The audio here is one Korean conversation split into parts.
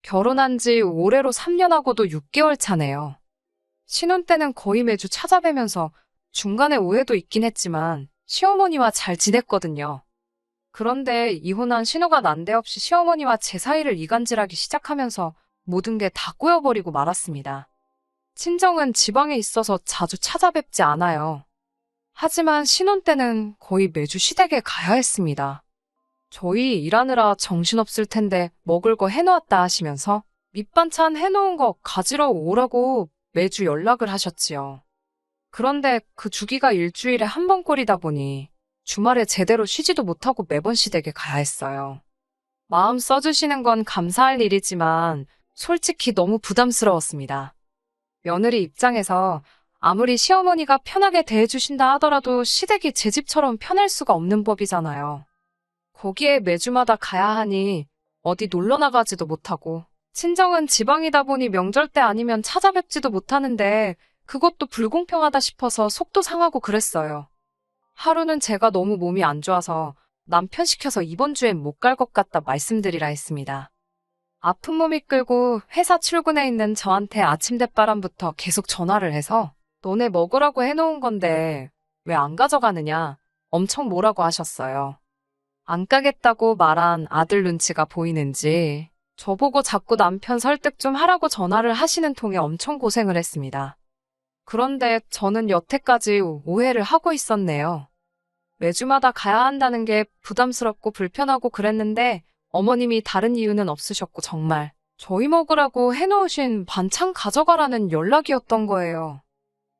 결혼한 지 올해로 3년하고도 6개월 차네요. 신혼 때는 거의 매주 찾아뵈면서 중간에 오해도 있긴 했지만 시어머니와 잘 지냈거든요. 그런데 이혼한 신우가 난데없이 시어머니와 제 사이를 이간질하기 시작하면서 모든 게 다 꼬여버리고 말았습니다. 친정은 지방에 있어서 자주 찾아뵙지 않아요. 하지만 신혼 때는 거의 매주 시댁에 가야 했습니다. 저희 일하느라 정신없을 텐데 먹을 거 해놓았다 하시면서 밑반찬 해놓은 거 가지러 오라고 매주 연락을 하셨지요. 그런데 그 주기가 일주일에 한 번꼴이다 보니 주말에 제대로 쉬지도 못하고 매번 시댁에 가야 했어요. 마음 써주시는 건 감사할 일이지만 솔직히 너무 부담스러웠습니다. 며느리 입장에서 아무리 시어머니가 편하게 대해주신다 하더라도 시댁이 제 집처럼 편할 수가 없는 법이잖아요. 거기에 매주마다 가야 하니 어디 놀러 나가지도 못하고 친정은 지방이다 보니 명절 때 아니면 찾아뵙지도 못하는데 그것도 불공평하다 싶어서 속도 상하고 그랬어요. 하루는 제가 너무 몸이 안 좋아서 남편 시켜서 이번 주엔 못 갈 것 같다 말씀드리라 했습니다. 아픈 몸이 끌고 회사 출근해 있는 저한테 아침 대바람부터 계속 전화를 해서 너네 먹으라고 해놓은 건데 왜 안 가져가느냐 엄청 뭐라고 하셨어요. 안 가겠다고 말한 아들 눈치가 보이는지 저보고 자꾸 남편 설득 좀 하라고 전화를 하시는 통에 엄청 고생을 했습니다. 그런데 저는 여태까지 오해를 하고 있었네요. 매주마다 가야 한다는 게 부담스럽고 불편하고 그랬는데 어머님이 다른 이유는 없으셨고 정말 저희 먹으라고 해놓으신 반찬 가져가라는 연락이었던 거예요.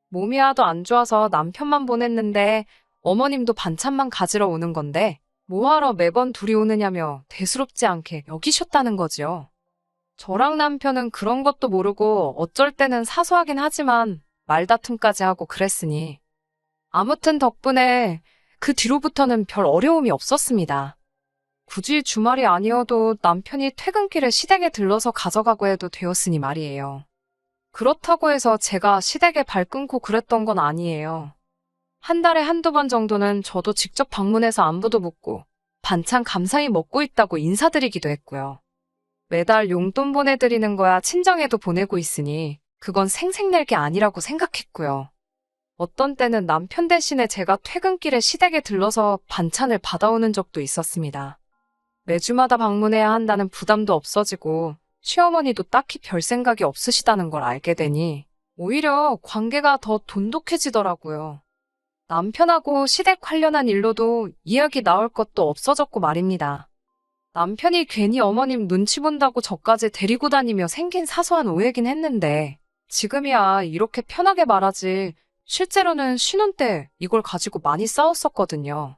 몸이 하도 안 좋아서 남편만 보냈는데 어머님도 반찬만 가지러 오는 건데 뭐하러 매번 둘이 오느냐며 대수롭지 않게 여기셨다는 거지요. 저랑 남편은 그런 것도 모르고 어쩔 때는 사소하긴 하지만 말다툼까지 하고 그랬으니 아무튼 덕분에 그 뒤로부터는 별 어려움이 없었습니다. 굳이 주말이 아니어도 남편이 퇴근길에 시댁에 들러서 가져가고 해도 되었으니 말이에요. 그렇다고 해서 제가 시댁에 발 끊고 그랬던 건 아니에요. 한 달에 한두 번 정도는 저도 직접 방문해서 안부도 묻고 반찬 감사히 먹고 있다고 인사드리기도 했고요. 매달 용돈 보내드리는 거야 친정에도 보내고 있으니 그건 생색낼 게 아니라고 생각했고요. 어떤 때는 남편 대신에 제가 퇴근길에 시댁에 들러서 반찬을 받아오는 적도 있었습니다. 매주마다 방문해야 한다는 부담도 없어지고 시어머니도 딱히 별 생각이 없으시다는 걸 알게 되니 오히려 관계가 더 돈독해지더라고요. 남편하고 시댁 관련한 일로도 이야기 나올 것도 없어졌고 말입니다. 남편이 괜히 어머님 눈치 본다고 저까지 데리고 다니며 생긴 사소한 오해긴 했는데 지금이야 이렇게 편하게 말하지 실제로는 신혼 때 이걸 가지고 많이 싸웠었거든요.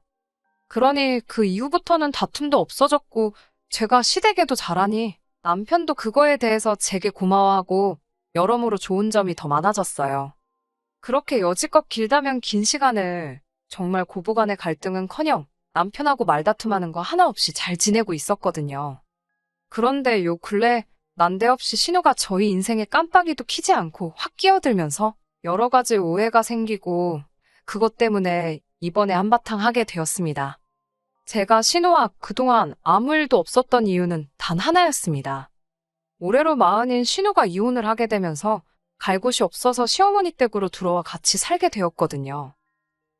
그러니 그 이후부터는 다툼도 없어졌고 제가 시댁에도 잘하니 남편도 그거에 대해서 제게 고마워하고 여러모로 좋은 점이 더 많아졌어요. 그렇게 여지껏 길다면 긴 시간을 정말 고부간의 갈등은커녕 남편하고 말다툼하는 거 하나 없이 잘 지내고 있었거든요. 그런데 요 근래 난데없이 신우가 저희 인생에 깜빡이도 켜지 않고 확 끼어들면서 여러 가지 오해가 생기고 그것 때문에 이번에 한바탕 하게 되었습니다. 제가 신우와 그동안 아무 일도 없었던 이유는 단 하나였습니다. 올해로 마흔인 신우가 이혼을 하게 되면서 갈 곳이 없어서 시어머니 댁으로 들어와 같이 살게 되었거든요.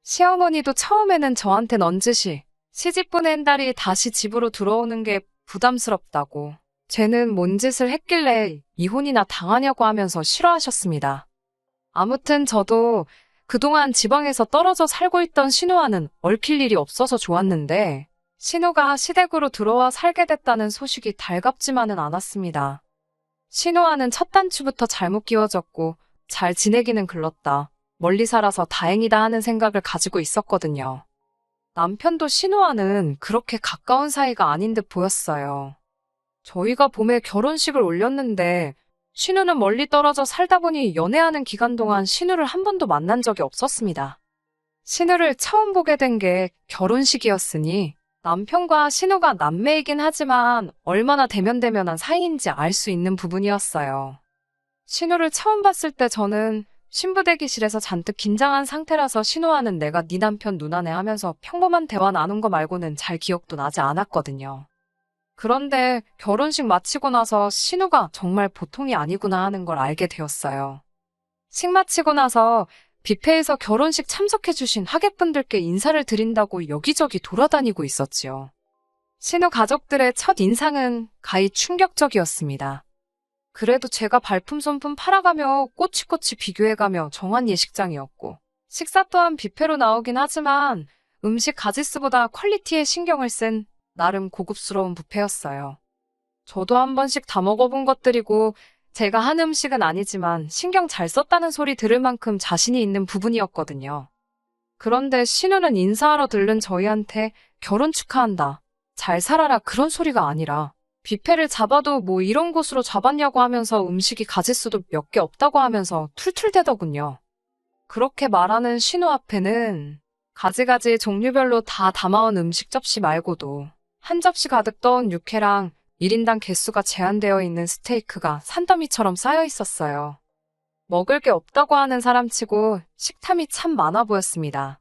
시어머니도 처음에는 저한테 넌지시 시집 보낸 딸이 다시 집으로 들어오는 게 부담스럽다고 쟤는 뭔 짓을 했길래 이혼이나 당하냐고 하면서 싫어하셨습니다. 아무튼 저도 그동안 지방에서 떨어져 살고 있던 신우와는 얽힐 일이 없어서 좋았는데 신우가 시댁으로 들어와 살게 됐다는 소식이 달갑지만은 않았습니다. 신우와는 첫 단추부터 잘못 끼워졌고 잘 지내기는 글렀다. 멀리 살아서 다행이다 하는 생각을 가지고 있었거든요. 남편도 신우와는 그렇게 가까운 사이가 아닌 듯 보였어요. 저희가 봄에 결혼식을 올렸는데 신우는 멀리 떨어져 살다 보니 연애하는 기간 동안 신우를 한 번도 만난 적이 없었습니다. 신우를 처음 보게 된 게 결혼식이었으니 남편과 신우가 남매이긴 하지만 얼마나 대면대면한 사이인지 알 수 있는 부분이었어요. 신우를 처음 봤을 때 저는 신부 대기실에서 잔뜩 긴장한 상태라서 신우와는 내가 네 남편 누나네 하면서 평범한 대화 나눈 거 말고는 잘 기억도 나지 않았거든요. 그런데 결혼식 마치고 나서 신우가 정말 보통이 아니구나 하는 걸 알게 되었어요. 식 마치고 나서 뷔페에서 결혼식 참석해주신 하객분들께 인사를 드린다고 여기저기 돌아다니고 있었지요. 신우 가족들의 첫 인상은 가히 충격적이었습니다. 그래도 제가 발품손품 팔아가며 꼬치꼬치 비교해가며 정한 예식장이었고, 식사 또한 뷔페로 나오긴 하지만 음식 가짓수보다 퀄리티에 신경을 쓴 나름 고급스러운 뷔페였어요. 저도 한 번씩 다 먹어본 것들이고 제가 한 음식은 아니지만 신경 잘 썼다는 소리 들을 만큼 자신이 있는 부분이었거든요. 그런데 신우는 인사하러 들른 저희한테 결혼 축하한다, 잘 살아라 그런 소리가 아니라 뷔페를 잡아도 뭐 이런 곳으로 잡았냐고 하면서 음식이 가짓수도 몇 개 없다고 하면서 툴툴대더군요. 그렇게 말하는 신우 앞에는 가지가지 종류별로 다 담아온 음식 접시 말고도 한 접시 가득 떠온 육회랑 1인당 개수가 제한되어 있는 스테이크가 산더미처럼 쌓여 있었어요. 먹을 게 없다고 하는 사람치고 식탐이 참 많아 보였습니다.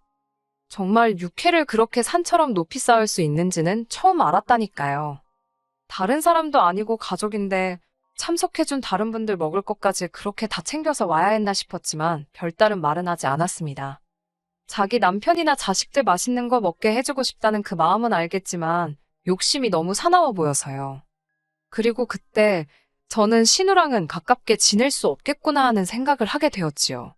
정말 육회를 그렇게 산처럼 높이 쌓을 수 있는지는 처음 알았다니까요. 다른 사람도 아니고 가족인데 참석해준 다른 분들 먹을 것까지 그렇게 다 챙겨서 와야 했나 싶었지만 별다른 말은 하지 않았습니다. 자기 남편이나 자식들 맛있는 거 먹게 해주고 싶다는 그 마음은 알겠지만 욕심이 너무 사나워 보여서요. 그리고 그때 저는 신우랑은 가깝게 지낼 수 없겠구나 하는 생각을 하게 되었지요.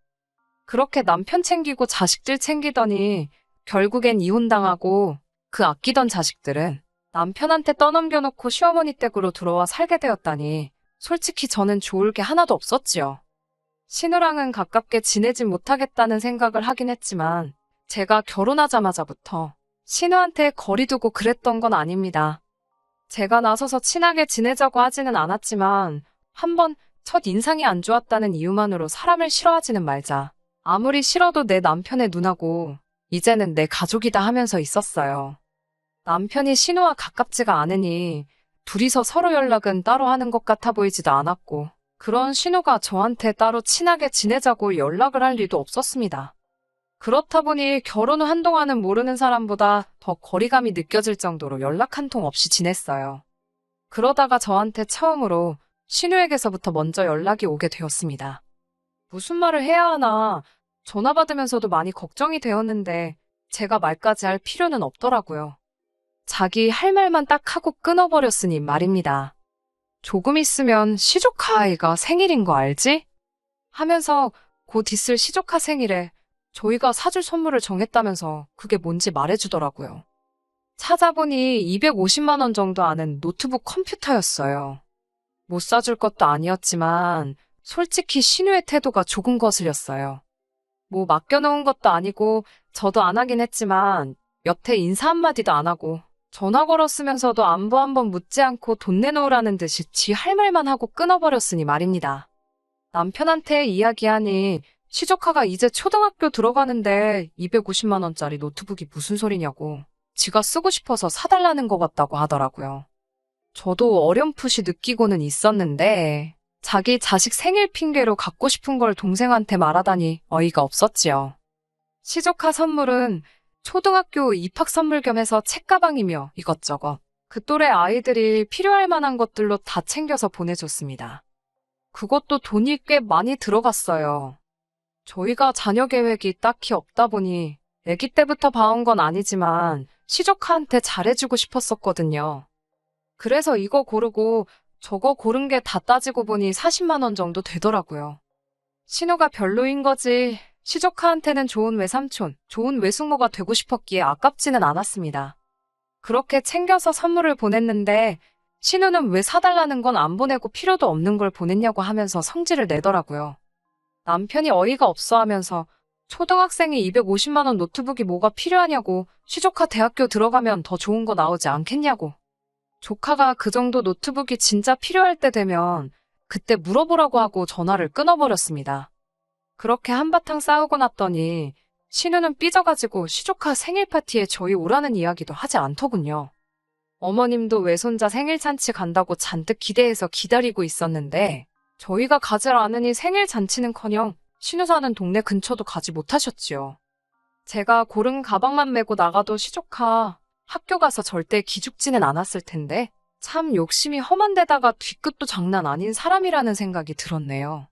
그렇게 남편 챙기고 자식들 챙기더니 결국엔 이혼당하고 그 아끼던 자식들은 남편한테 떠넘겨놓고 시어머니 댁으로 들어와 살게 되었다니 솔직히 저는 좋을 게 하나도 없었지요. 신우랑은 가깝게 지내진 못하겠다는 생각을 하긴 했지만 제가 결혼하자마자부터 신우한테 거리 두고 그랬던 건 아닙니다. 제가 나서서 친하게 지내자고 하지는 않았지만 한번 첫 인상이 안 좋았다는 이유만으로 사람을 싫어하지는 말자. 아무리 싫어도 내 남편의 누나고 이제는 내 가족이다 하면서 있었어요. 남편이 신우와 가깝지가 않으니 둘이서 서로 연락은 따로 하는 것 같아 보이지도 않았고 그런 신우가 저한테 따로 친하게 지내자고 연락을 할 리도 없었습니다. 그렇다 보니 결혼 후 한동안은 모르는 사람보다 더 거리감이 느껴질 정도로 연락 한 통 없이 지냈어요. 그러다가 저한테 처음으로 신우에게서부터 먼저 연락이 오게 되었습니다. 무슨 말을 해야 하나 전화 받으면서도 많이 걱정이 되었는데 제가 말까지 할 필요는 없더라고요. 자기 할 말만 딱 하고 끊어버렸으니 말입니다. 조금 있으면 시조카 아이가 생일인 거 알지? 하면서 곧 있을 시조카 생일에 저희가 사줄 선물을 정했다면서 그게 뭔지 말해주더라고요. 찾아보니 250만 원 정도 하는 노트북 컴퓨터였어요. 못 사줄 것도 아니었지만 솔직히 신우의 태도가 조금 거슬렸어요. 뭐 맡겨놓은 것도 아니고 저도 안 하긴 했지만 여태 인사 한마디도 안 하고 전화 걸었으면서도 안부 한번 묻지 않고 돈 내놓으라는 듯이 지 할 말만 하고 끊어버렸으니 말입니다. 남편한테 이야기하니 시조카가 이제 초등학교 들어가는데 250만 원짜리 노트북이 무슨 소리냐고 지가 쓰고 싶어서 사달라는 것 같다고 하더라고요. 저도 어렴풋이 느끼고는 있었는데 자기 자식 생일 핑계로 갖고 싶은 걸 동생한테 말하다니 어이가 없었지요. 시조카 선물은 초등학교 입학 선물 겸해서 책가방이며 이것저것 그 또래 아이들이 필요할 만한 것들로 다 챙겨서 보내줬습니다. 그것도 돈이 꽤 많이 들어갔어요. 저희가 자녀 계획이 딱히 없다 보니 아기 때부터 봐온 건 아니지만 시조카한테 잘해주고 싶었었거든요. 그래서 이거 고르고 저거 고른 게 다 따지고 보니 40만 원 정도 되더라고요. 신우가 별로인 거지 시조카한테는 좋은 외삼촌, 좋은 외숙모가 되고 싶었기에 아깝지는 않았습니다. 그렇게 챙겨서 선물을 보냈는데 신우는 왜 사달라는 건 안 보내고 필요도 없는 걸 보냈냐고 하면서 성질을 내더라고요. 남편이 어이가 없어 하면서 초등학생이 250만 원 노트북이 뭐가 필요하냐고 시조카 대학교 들어가면 더 좋은 거 나오지 않겠냐고. 조카가 그 정도 노트북이 진짜 필요할 때 되면 그때 물어보라고 하고 전화를 끊어버렸습니다. 그렇게 한바탕 싸우고 났더니 신우는 삐져가지고 시조카 생일 파티에 저희 오라는 이야기도 하지 않더군요. 어머님도 외손자 생일 잔치 간다고 잔뜩 기대해서 기다리고 있었는데 저희가 가질 않으니 생일 잔치는커녕 신우 사는 동네 근처도 가지 못하셨지요. 제가 고른 가방만 메고 나가도 시조카 학교 가서 절대 기죽지는 않았을 텐데 참 욕심이 험한 데다가 뒤끝도 장난 아닌 사람이라는 생각이 들었네요.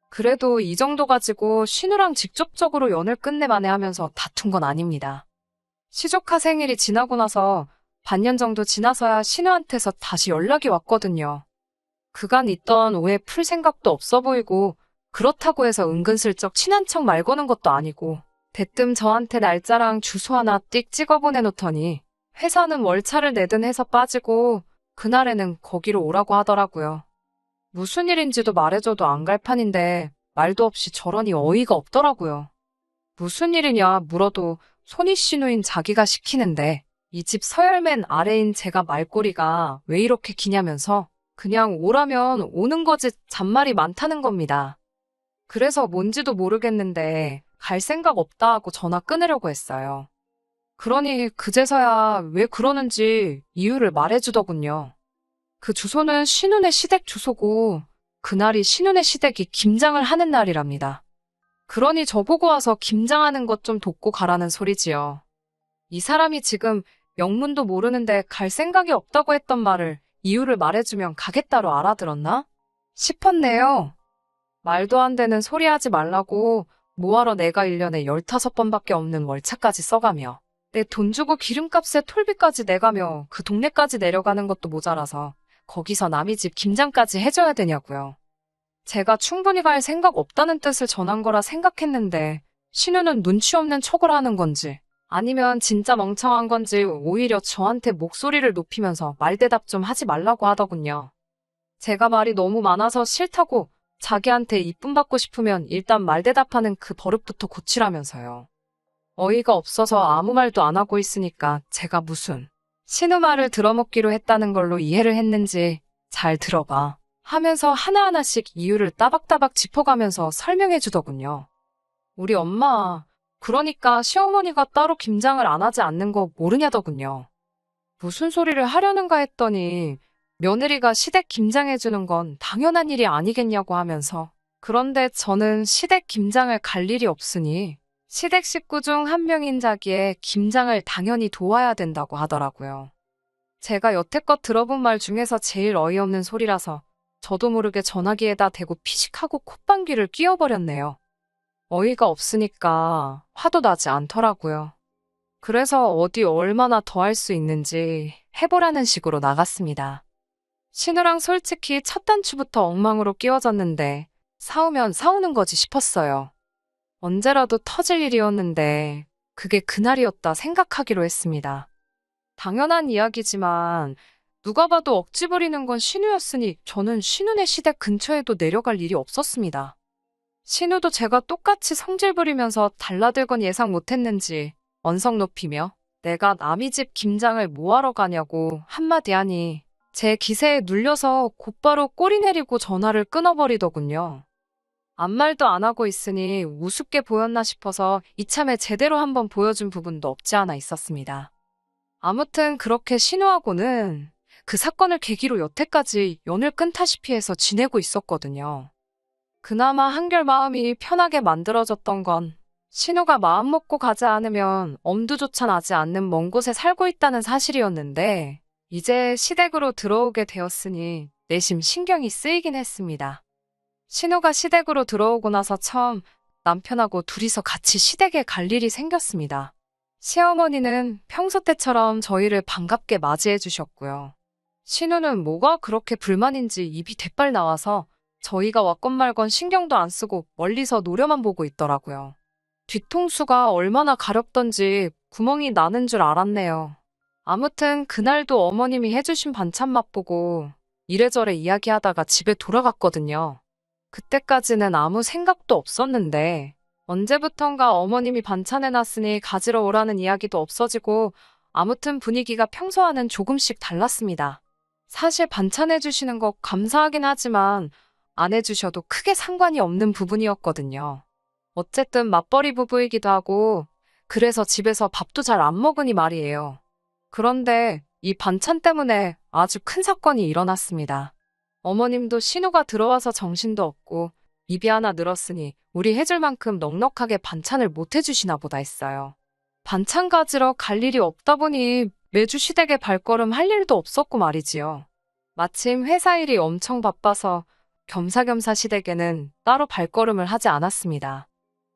그래도 이 정도 가지고 신우랑 직접적으로 연을 끝내 만회하면서 다툰 건 아닙니다. 시조카 생일이 지나고 나서 반년 정도 지나서야 신우한테서 다시 연락이 왔거든요. 그간 있던 오해 풀 생각도 없어 보이고 그렇다고 해서 은근슬쩍 친한 척 말 거는 것도 아니고 대뜸 저한테 날짜랑 주소 하나 띡 찍어 보내놓더니 회사는 월차를 내든 해서 빠지고 그날에는 거기로 오라고 하더라고요. 무슨 일인지도 말해줘도 안 갈 판인데 말도 없이 저러니 어이가 없더라고요. 무슨 일이냐 물어도 손이 씨누인 자기가 시키는데 이 집 서열맨 아래인 제가 말꼬리가 왜 이렇게 기냐면서 그냥 오라면 오는 거지 잔말이 많다는 겁니다. 그래서 뭔지도 모르겠는데 갈 생각 없다 하고 전화 끊으려고 했어요. 그러니 그제서야 왜 그러는지 이유를 말해주더군요. 그 주소는 신혼의 시댁 주소고 그날이 신혼의 시댁이 김장을 하는 날이랍니다. 그러니 저보고 와서 김장하는 것 좀 돕고 가라는 소리지요. 이 사람이 지금 영문도 모르는데 갈 생각이 없다고 했던 말을 이유를 말해주면 가겠다로 알아들었나? 싶었네요. 말도 안 되는 소리 하지 말라고 뭐하러 내가 1년에 15번밖에 없는 월차까지 써가며 내 돈 주고 기름값에 톨비까지 내가며 그 동네까지 내려가는 것도 모자라서 거기서 남의 집 김장까지 해줘야 되냐고요. 제가 충분히 갈 생각 없다는 뜻을 전한 거라 생각했는데 신우는 눈치 없는 척을 하는 건지 아니면 진짜 멍청한 건지 오히려 저한테 목소리를 높이면서 말대답 좀 하지 말라고 하더군요. 제가 말이 너무 많아서 싫다고 자기한테 이쁨 받고 싶으면 일단 말대답하는 그 버릇부터 고치라면서요. 어이가 없어서 아무 말도 안 하고 있으니까 제가 무슨 신우 말을 들어먹기로 했다는 걸로 이해를 했는지 잘 들어봐 하면서 하나하나씩 이유를 따박따박 짚어가면서 설명해 주더군요. 우리 엄마, 그러니까 시어머니가 따로 김장을 안 하지 않는 거 모르냐더군요. 무슨 소리를 하려는가 했더니 며느리가 시댁 김장해주는 건 당연한 일이 아니겠냐고 하면서 그런데 저는 시댁 김장을 갈 일이 없으니 시댁 식구 중 한 명인 자기의 김장을 당연히 도와야 된다고 하더라고요. 제가 여태껏 들어본 말 중에서 제일 어이없는 소리라서 저도 모르게 전화기에다 대고 피식하고 콧방귀를 뀌어버렸네요. 어이가 없으니까 화도 나지 않더라고요. 그래서 어디 얼마나 더 할 수 있는지 해보라는 식으로 나갔습니다. 신우랑 솔직히 첫 단추부터 엉망으로 끼워졌는데 싸우면 싸우는 거지 싶었어요. 언제라도 터질 일이었는데 그게 그날이었다 생각하기로 했습니다. 당연한 이야기지만 누가 봐도 억지 부리는 건 신우였으니 저는 신우네 시댁 근처에도 내려갈 일이 없었습니다. 신우도 제가 똑같이 성질 부리면서 달라들건 예상 못했는지 언성 높이며 내가 남의 집 김장을 뭐하러 가냐고 한마디 하니 제 기세에 눌려서 곧바로 꼬리 내리고 전화를 끊어버리더군요. 아무 말도 안 하고 있으니 우습게 보였나 싶어서 이참에 제대로 한번 보여준 부분도 없지 않아 있었습니다. 아무튼 그렇게 신우하고는 그 사건을 계기로 여태까지 연을 끊다시피 해서 지내고 있었거든요. 그나마 한결 마음이 편하게 만들어졌던 건 신우가 마음 먹고 가지 않으면 엄두조차 나지 않는 먼 곳에 살고 있다는 사실이었는데 이제 시댁으로 들어오게 되었으니 내심 신경이 쓰이긴 했습니다. 신우가 시댁으로 들어오고 나서 처음 남편하고 둘이서 같이 시댁에 갈 일이 생겼습니다. 시어머니는 평소 때처럼 저희를 반갑게 맞이해 주셨고요. 신우는 뭐가 그렇게 불만인지 입이 대빨 나와서 저희가 왔건 말건 신경도 안 쓰고 멀리서 노려만 보고 있더라고요. 뒤통수가 얼마나 가렵던지 구멍이 나는 줄 알았네요. 아무튼 그날도 어머님이 해주신 반찬 맛보고 이래저래 이야기하다가 집에 돌아갔거든요. 그때까지는 아무 생각도 없었는데 언제부턴가 어머님이 반찬 해놨으니 가지러 오라는 이야기도 없어지고 아무튼 분위기가 평소와는 조금씩 달랐습니다. 사실 반찬 해주시는 거 감사하긴 하지만 안 해주셔도 크게 상관이 없는 부분이었거든요. 어쨌든 맞벌이 부부이기도 하고 그래서 집에서 밥도 잘 안 먹으니 말이에요. 그런데 이 반찬 때문에 아주 큰 사건이 일어났습니다. 어머님도 신우가 들어와서 정신도 없고 입이 하나 늘었으니 우리 해줄 만큼 넉넉하게 반찬을 못 해주시나 보다 했어요. 반찬 가지러 갈 일이 없다 보니 매주 시댁에 발걸음 할 일도 없었고 말이지요. 마침 회사 일이 엄청 바빠서 겸사겸사 시댁에는 따로 발걸음을 하지 않았습니다.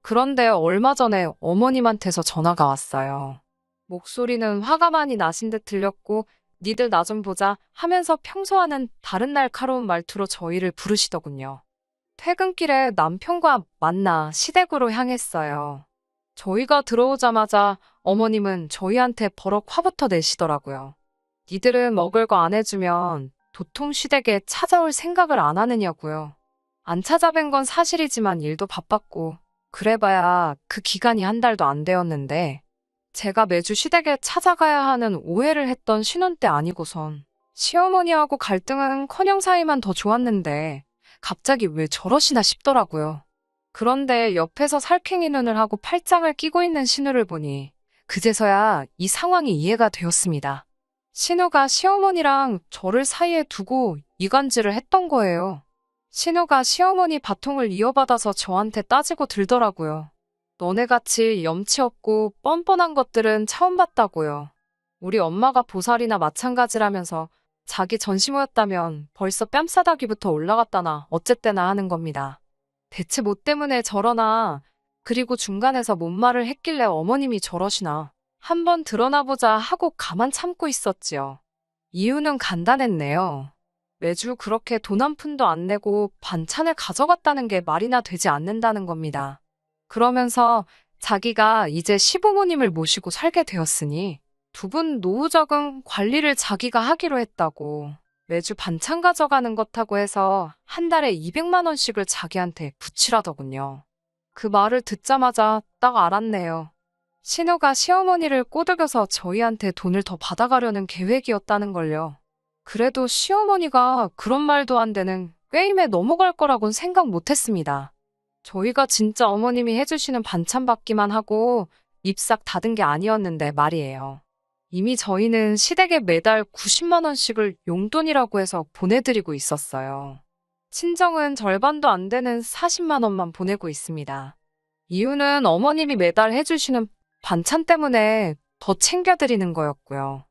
그런데 얼마 전에 어머님한테서 전화가 왔어요. 목소리는 화가 많이 나신 듯 들렸고 니들 나 좀 보자 하면서 평소와는 다른 날카로운 말투로 저희를 부르시더군요. 퇴근길에 남편과 만나 시댁으로 향했어요. 저희가 들어오자마자 어머님은 저희한테 버럭 화부터 내시더라고요. 니들은 먹을 거 안 해주면 도통 시댁에 찾아올 생각을 안 하느냐고요. 안 찾아뵌 건 사실이지만 일도 바빴고 그래봐야 그 기간이 한 달도 안 되었는데 제가 매주 시댁에 찾아가야 하는 오해를 했던 신혼 때 아니고선 시어머니하고 갈등은커녕 사이만 더 좋았는데 갑자기 왜 저러시나 싶더라고요. 그런데 옆에서 살쾡이 눈을 하고 팔짱을 끼고 있는 신우를 보니 그제서야 이 상황이 이해가 되었습니다. 신우가 시어머니랑 저를 사이에 두고 이간질을 했던 거예요. 신우가 시어머니 바통을 이어받아서 저한테 따지고 들더라고요. 너네같이 염치 없고 뻔뻔한 것들은 처음 봤다고요. 우리 엄마가 보살이나 마찬가지라면서 자기 전시모였다면 벌써 뺨싸다기부터 올라갔다나 어쨌대나 하는 겁니다. 대체 뭐 때문에 저러나, 그리고 중간에서 뭔 말을 했길래 어머님이 저러시나 한번 드러나보자 하고 가만 참고 있었지요. 이유는 간단했네요. 매주 그렇게 돈 한 푼도 안 내고 반찬을 가져갔다는 게 말이나 되지 않는다는 겁니다. 그러면서 자기가 이제 시부모님을 모시고 살게 되었으니 두 분 노후적응 관리를 자기가 하기로 했다고 매주 반찬 가져가는 것하고 해서 한 달에 200만 원씩을 자기한테 붙이라더군요. 그 말을 듣자마자 딱 알았네요. 신우가 시어머니를 꼬드겨서 저희한테 돈을 더 받아가려는 계획이었다는 걸요. 그래도 시어머니가 그런 말도 안 되는 꾀임에 넘어갈 거라곤 생각 못했습니다. 저희가 진짜 어머님이 해주시는 반찬 받기만 하고 입싹 닫은 게 아니었는데 말이에요. 이미 저희는 시댁에 매달 90만 원씩을 용돈이라고 해서 보내드리고 있었어요. 친정은 절반도 안 되는 40만 원만 보내고 있습니다. 이유는 어머님이 매달 해주시는 반찬 때문에 더 챙겨드리는 거였고요.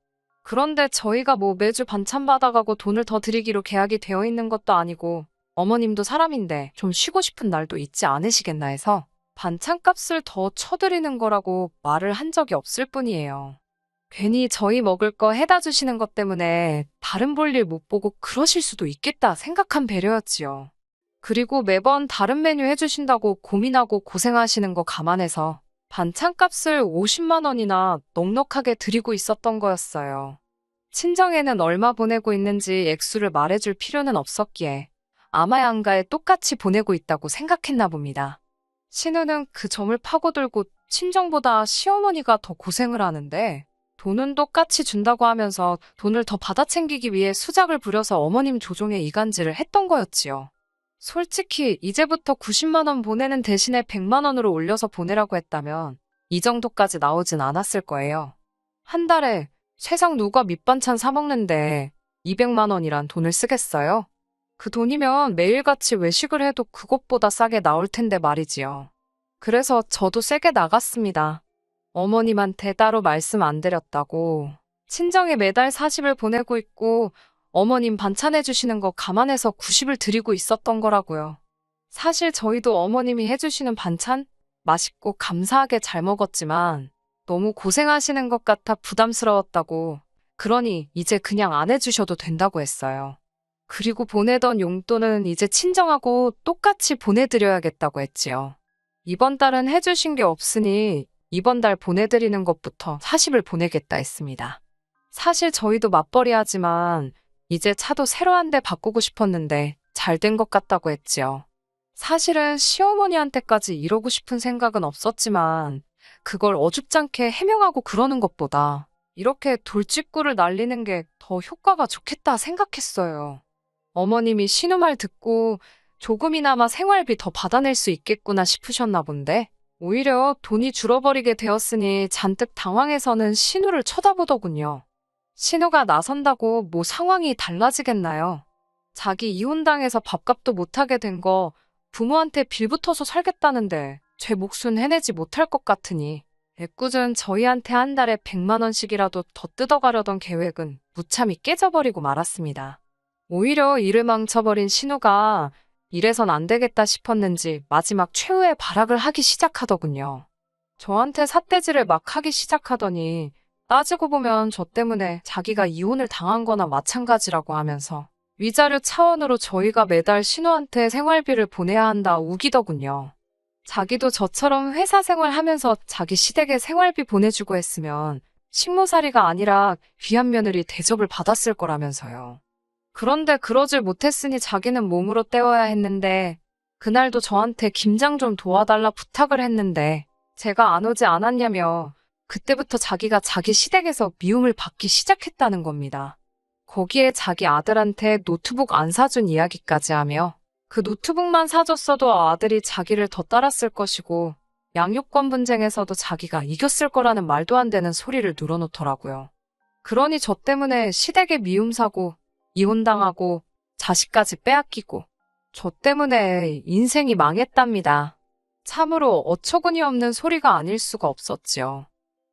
그런데 저희가 뭐 매주 반찬 받아가고 돈을 더 드리기로 계약이 되어 있는 것도 아니고 어머님도 사람인데 좀 쉬고 싶은 날도 있지 않으시겠나 해서 반찬값을 더 쳐드리는 거라고 말을 한 적이 없을 뿐이에요. 괜히 저희 먹을 거 해다 주시는 것 때문에 다른 볼일 못 보고 그러실 수도 있겠다 생각한 배려였지요. 그리고 매번 다른 메뉴 해주신다고 고민하고 고생하시는 거 감안해서 반찬값을 50만 원이나 넉넉하게 드리고 있었던 거였어요. 친정에는 얼마 보내고 있는지 액수를 말해줄 필요는 없었기에 아마 양가에 똑같이 보내고 있다고 생각했나 봅니다. 신우는 그 점을 파고들고 친정보다 시어머니가 더 고생을 하는데 돈은 똑같이 준다고 하면서 돈을 더 받아 챙기기 위해 수작을 부려서 어머님 조종에 이간질을 했던 거였지요. 솔직히 이제부터 90만 원 보내는 대신에 100만 원으로 올려서 보내라고 했다면 이 정도까지 나오진 않았을 거예요. 한 달에 세상 누가 밑반찬 사 먹는데 200만 원이란 돈을 쓰겠어요? 그 돈이면 매일같이 외식을 해도 그것보다 싸게 나올 텐데 말이지요. 그래서 저도 세게 나갔습니다. 어머님한테 따로 말씀 안 드렸다고. 친정에 매달 40을 보내고 있고 어머님 반찬 해주시는 거 감안해서 90을 드리고 있었던 거라고요. 사실 저희도 어머님이 해주시는 반찬 맛있고 감사하게 잘 먹었지만 너무 고생하시는 것 같아 부담스러웠다고. 그러니 이제 그냥 안 해주셔도 된다고 했어요. 그리고 보내던 용돈은 이제 친정하고 똑같이 보내드려야겠다고 했지요. 이번 달은 해주신 게 없으니 이번 달 보내드리는 것부터 40을 보내겠다 했습니다. 사실 저희도 맞벌이 하지만 이제 차도 새로 한 대 바꾸고 싶었는데 잘 된 것 같다고 했지요. 사실은 시어머니한테까지 이러고 싶은 생각은 없었지만 그걸 어줍잖게 해명하고 그러는 것보다 이렇게 돌직구를 날리는 게 더 효과가 좋겠다 생각했어요. 어머님이 신우 말 듣고 조금이나마 생활비 더 받아낼 수 있겠구나 싶으셨나 본데 오히려 돈이 줄어버리게 되었으니 잔뜩 당황해서는 신우를 쳐다보더군요. 신우가 나선다고 뭐 상황이 달라지겠나요? 자기 이혼당해서 밥값도 못하게 된 거 부모한테 빌붙어서 살겠다는데 제 몫은 해내지 못할 것 같으니 애꿎은 저희한테 한 달에 100만 원씩이라도 더 뜯어가려던 계획은 무참히 깨져버리고 말았습니다. 오히려 일을 망쳐버린 신우가 이래선 안 되겠다 싶었는지 마지막 최후의 발악을 하기 시작하더군요. 저한테 삿대질을 막 하기 시작하더니 따지고 보면 저 때문에 자기가 이혼을 당한 거나 마찬가지라고 하면서 위자료 차원으로 저희가 매달 신우한테 생활비를 보내야 한다 우기더군요. 자기도 저처럼 회사 생활하면서 자기 시댁에 생활비 보내주고 했으면 식모살이가 아니라 귀한 며느리 대접을 받았을 거라면서요. 그런데 그러질 못했으니 자기는 몸으로 때워야 했는데 그날도 저한테 김장 좀 도와달라 부탁을 했는데 제가 안 오지 않았냐며 그때부터 자기가 자기 시댁에서 미움을 받기 시작했다는 겁니다. 거기에 자기 아들한테 노트북 안 사준 이야기까지 하며 그 노트북만 사줬어도 아들이 자기를 더 따랐을 것이고 양육권 분쟁에서도 자기가 이겼을 거라는 말도 안 되는 소리를 늘어놓더라고요. 그러니 저 때문에 시댁에 미움 사고 이혼당하고 자식까지 빼앗기고 저 때문에 인생이 망했답니다. 참으로 어처구니 없는 소리가 아닐 수가 없었지요.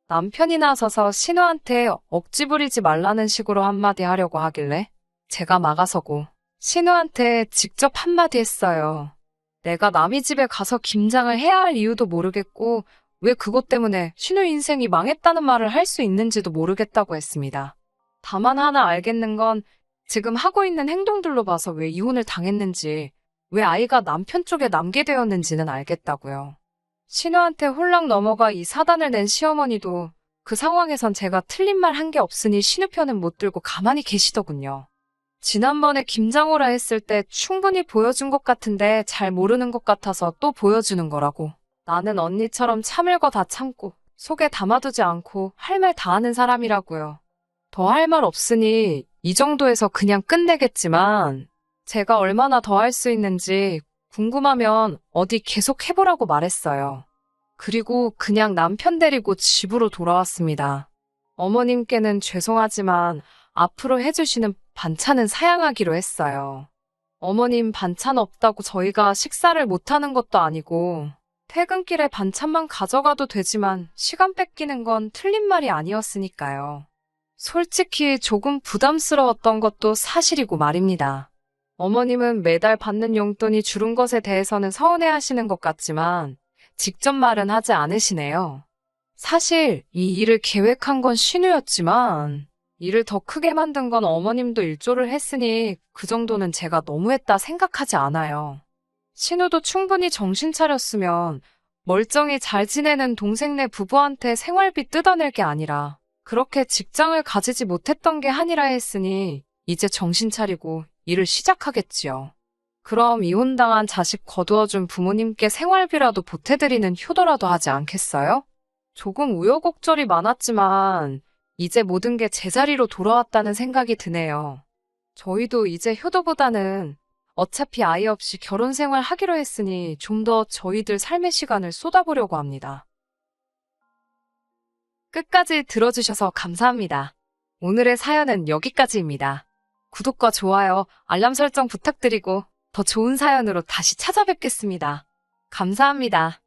남편이 나서서 신우한테 억지 부리지 말라는 식으로 한마디 하려고 하길래 제가 막아서고 신우한테 직접 한마디 했어요. 내가 남의 집에 가서 김장을 해야 할 이유도 모르겠고 왜 그것 때문에 신우 인생이 망했다는 말을 할 수 있는지도 모르겠다고 했습니다. 다만 하나 알겠는 건 지금 하고 있는 행동들로 봐서 왜 이혼을 당했는지, 왜 아이가 남편 쪽에 남게 되었는지는 알겠다고요. 신우한테 홀랑 넘어가 이 사단을 낸 시어머니도 그 상황에선 제가 틀린 말 한 게 없으니 신우 편은 못 들고 가만히 계시더군요. 지난번에 김장오라 했을 때 충분히 보여준 것 같은데 잘 모르는 것 같아서 또 보여주는 거라고. 나는 언니처럼 참을 거 다 참고 속에 담아두지 않고 할 말 다 하는 사람이라고요. 더 할 말 없으니 이 정도에서 그냥 끝내겠지만 제가 얼마나 더 할 수 있는지 궁금하면 어디 계속 해보라고 말했어요. 그리고 그냥 남편 데리고 집으로 돌아왔습니다. 어머님께는 죄송하지만 앞으로 해주시는 반찬은 사양하기로 했어요. 어머님 반찬 없다고 저희가 식사를 못하는 것도 아니고 퇴근길에 반찬만 가져가도 되지만 시간 뺏기는 건 틀린 말이 아니었으니까요. 솔직히 조금 부담스러웠던 것도 사실이고 말입니다. 어머님은 매달 받는 용돈이 줄은 것에 대해서는 서운해하시는 것 같지만 직접 말은 하지 않으시네요. 사실 이 일을 계획한 건 신우였지만 일을 더 크게 만든 건 어머님도 일조를 했으니 그 정도는 제가 너무했다 생각하지 않아요. 신우도 충분히 정신 차렸으면 멀쩡히 잘 지내는 동생네 부부한테 생활비 뜯어낼 게 아니라 그렇게 직장을 가지지 못했던 게 한이라 했으니 이제 정신 차리고 일을 시작하겠지요. 그럼 이혼당한 자식 거두어준 부모님께 생활비라도 보태드리는 효도라도 하지 않겠어요? 조금 우여곡절이 많았지만 이제 모든 게 제자리로 돌아왔다는 생각이 드네요. 저희도 이제 효도보다는 어차피 아이 없이 결혼 생활 하기로 했으니 좀 더 저희들 삶의 시간을 쏟아보려고 합니다. 끝까지 들어주셔서 감사합니다. 오늘의 사연은 여기까지입니다. 구독과 좋아요, 알람 설정 부탁드리고 더 좋은 사연으로 다시 찾아뵙겠습니다. 감사합니다.